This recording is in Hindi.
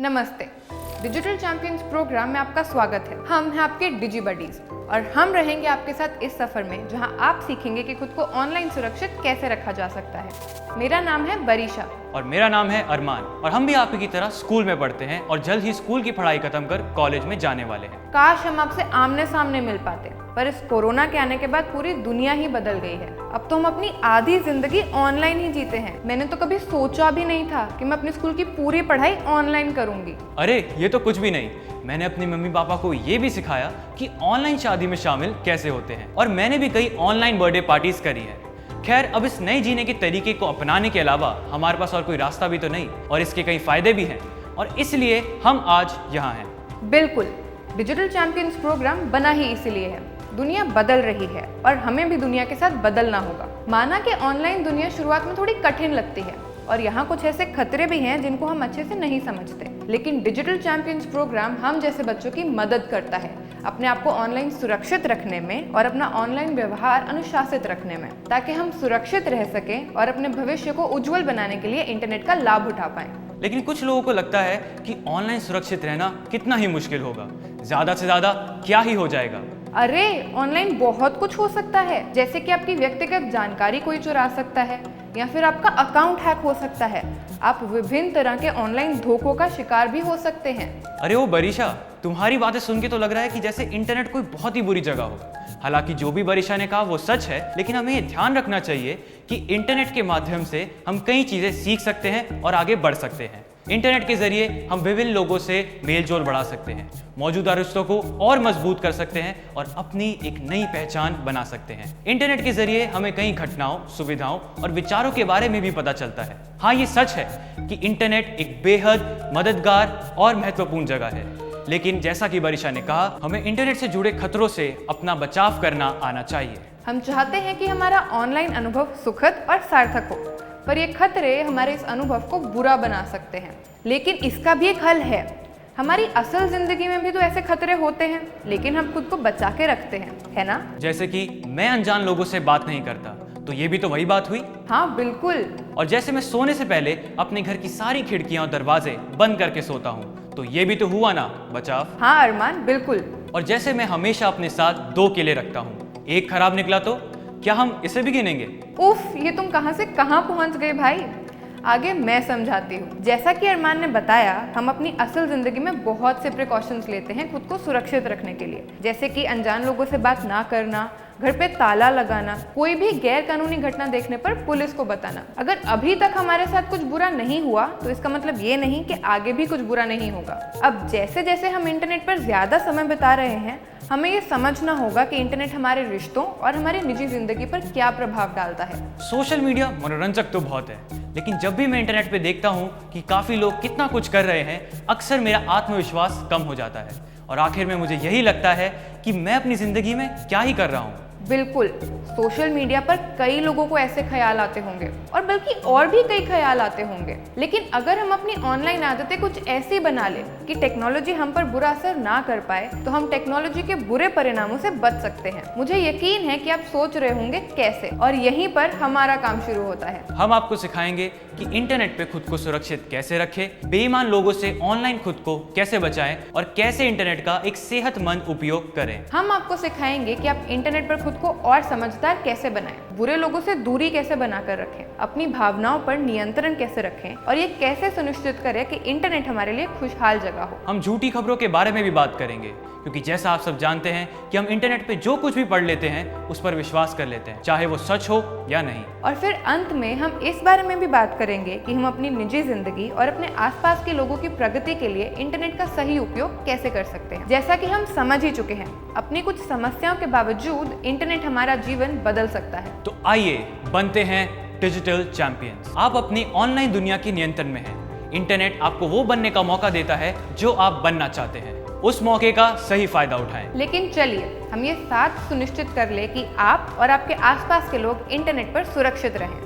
नमस्ते। डिजिटल चैंपियंस प्रोग्राम में आपका स्वागत है। हम हैं आपके डिजी बडीज और हम रहेंगे आपके साथ इस सफर में जहां आप सीखेंगे कि खुद को ऑनलाइन सुरक्षित कैसे रखा जा सकता है। मेरा नाम है बरीशा और मेरा नाम है अरमान और हम भी आप ही की तरह स्कूल में पढ़ते हैं और जल्द ही स्कूल की पढ़ाई खत्म कर कॉलेज में जाने वाले हैं। काश हम आपसे आमने सामने मिल पाते, पर इस कोरोना के आने के बाद पूरी दुनिया ही बदल गई है। अब तो हम अपनी आधी जिंदगी ऑनलाइन ही जीते हैं। मैंने तो कभी सोचा भी नहीं था कि मैं अपनी स्कूल की पूरी पढ़ाई ऑनलाइन करूंगी। अरे ये तो कुछ भी नहीं, मैंने अपने मम्मी पापा को ये भी सिखाया कि ऑनलाइन शादी में शामिल कैसे होते हैं और मैंने भी कई ऑनलाइन बर्थडे पार्टीज करी है। खैर, अब इस नए जीने के तरीके को अपनाने के अलावा हमारे पास और कोई रास्ता भी तो नहीं और इसके कई फायदे भी हैं और इसलिए हम आज यहाँ हैं। बिल्कुल, डिजिटल चैंपियंस प्रोग्राम बना ही इसीलिए है। दुनिया बदल रही है और हमें भी दुनिया के साथ बदलना होगा। माना कि ऑनलाइन दुनिया शुरुआत में थोड़ी कठिन लगती है और यहाँ कुछ ऐसे खतरे भी हैं जिनको हम अच्छे से नहीं समझते, लेकिन डिजिटल चैंपियंस प्रोग्राम हम जैसे बच्चों की मदद करता है अपने आप को ऑनलाइन सुरक्षित रखने में और अपना ऑनलाइन व्यवहार अनुशासित रखने में, ताकि हम सुरक्षित रह सकें और अपने भविष्य को उज्जवल बनाने के लिए इंटरनेट का लाभ उठा पाएं। लेकिन कुछ लोगों को लगता है कि ऑनलाइन सुरक्षित रहना कितना ही मुश्किल होगा, ज्यादा से ज्यादा क्या ही हो जाएगा। अरे ऑनलाइन बहुत कुछ हो सकता है, जैसे कि आपकी व्यक्तिगत जानकारी कोई चुरा सकता है या फिर आपका अकाउंट हैक हो सकता है। आप विभिन्न तरह के ऑनलाइन धोखों का शिकार भी हो सकते हैं। अरे ओ बरीशा, तुम्हारी बातें सुन के तो लग रहा है कि जैसे इंटरनेट कोई बहुत ही बुरी जगह हो। हालांकि जो भी बरीशा ने कहा वो सच है, लेकिन हमें ये ध्यान रखना चाहिए कि इंटरनेट के माध्यम से हम कई चीजें सीख सकते हैं और आगे बढ़ सकते हैं। इंटरनेट के जरिए हम विभिन्न लोगों से मेल जोल बढ़ा सकते हैं, मौजूदा रिश्तों को और मजबूत कर सकते हैं और अपनी एक नई पहचान बना सकते हैं। इंटरनेट के जरिए हमें कई घटनाओं, सुविधाओं और विचारों के बारे में भी पता चलता है। हाँ, ये सच है कि इंटरनेट एक बेहद मददगार और महत्वपूर्ण जगह है, लेकिन जैसा कि बरीशा ने कहा, हमें इंटरनेट से जुड़े खतरों से अपना बचाव करना आना चाहिए। हम चाहते हैं कि हमारा ऑनलाइन अनुभव सुखद और सार्थक हो, पर ये खतरे हमारे इस अनुभव को बुरा बना सकते हैं। लेकिन इसका भी एक हल है। हमारी असल जिंदगी में भी तो ऐसे खतरे होते हैं, लेकिन हम खुद को बचा के रखते हैं, है ना? जैसे कि मैं अनजान लोगों से बात नहीं करता, तो ये भी तो वही बात हुई। हाँ बिल्कुल। और जैसे मैं सोने से पहले अपने घर की सारी खिड़कियां और दरवाजे बंद करके सोता हूँ, तो ये भी तो हुआ ना बचाव। हाँ अरमान, बिल्कुल। और जैसे मैं हमेशा अपने साथ 2 केले रखता हूँ, एक खराब निकला तो क्या हम इसे भी गिनेंगे? उफ, ये तुम कहां से कहां पहुंच गए भाई। आगे मैं समझाती हूँ। जैसा कि अरमान ने बताया, हम अपनी असल जिंदगी में बहुत से प्रिकॉशंस लेते हैं खुद को सुरक्षित रखने के लिए, जैसे कि अनजान लोगों से बात ना करना, घर पे ताला लगाना, कोई भी गैर कानूनी घटना देखने पर पुलिस को बताना। अगर अभी तक हमारे साथ कुछ बुरा नहीं हुआ तो इसका मतलब ये नहीं कि आगे भी कुछ बुरा नहीं होगा। अब जैसे जैसे हम इंटरनेट पर ज्यादा समय बिता रहे हैं, हमें ये समझना होगा कि इंटरनेट हमारे रिश्तों और हमारी निजी जिंदगी पर क्या प्रभाव डालता है। सोशल मीडिया मनोरंजक तो बहुत है, लेकिन जब भी मैं इंटरनेट पे देखता हूँ कि काफी लोग कितना कुछ कर रहे हैं, अक्सर मेरा आत्मविश्वास कम हो जाता है और आखिर में मुझे यही लगता है कि मैं अपनी जिंदगी में क्या ही कर रहा हूँ। बिल्कुल, सोशल मीडिया पर कई लोगों को ऐसे ख्याल आते होंगे और बल्कि और भी कई ख्याल आते होंगे, लेकिन अगर हम अपनी ऑनलाइन आदतें कुछ ऐसी बना लें कि टेक्नोलॉजी हम पर बुरा असर ना कर पाए, तो हम टेक्नोलॉजी के बुरे परिणामों से बच सकते हैं। मुझे यकीन है कि आप सोच रहे होंगे कैसे, और यहीं पर हमारा काम शुरू होता है। हम आपको सिखाएंगे कि इंटरनेट पे खुद को सुरक्षित कैसे रखें, बेईमान लोगों से ऑनलाइन खुद को कैसे बचाएं और कैसे इंटरनेट का एक सेहतमंद उपयोग करें। हम आपको सिखाएंगे कि आप इंटरनेट पर खुद को और समझदार कैसे बनाएं, बुरे लोगों से दूरी कैसे बनाकर रखें, अपनी भावनाओं पर नियंत्रण कैसे रखें और ये कैसे सुनिश्चित करें कि इंटरनेट हमारे लिए खुशहाल जगह हो। हम झूठी खबरों के बारे में भी बात करेंगे, क्योंकि जैसा आप सब जानते हैं कि हम इंटरनेट पे जो कुछ भी पढ़ लेते हैं उस पर विश्वास कर लेते हैं, चाहे वो सच हो या नहीं। और फिर अंत में हम इस बारे में भी बात करेंगे कि हम अपनी निजी जिंदगी और अपने आसपास के लोगों की प्रगति के लिए इंटरनेट का सही उपयोग कैसे कर सकते हैं। जैसा कि हम समझ ही चुके हैं, अपनी कुछ समस्याओं के बावजूद इंटरनेट हमारा जीवन बदल सकता है। तो आइए बनते हैं डिजिटल चैंपियंस। आप अपनी ऑनलाइन दुनिया के नियंत्रण में हैं। इंटरनेट आपको वो बनने का मौका देता है जो आप बनना चाहते हैं। उस मौके का सही फायदा उठाएं। लेकिन चलिए हम ये साथ सुनिश्चित कर ले कि आप और आपके आसपास के लोग इंटरनेट पर सुरक्षित रहें।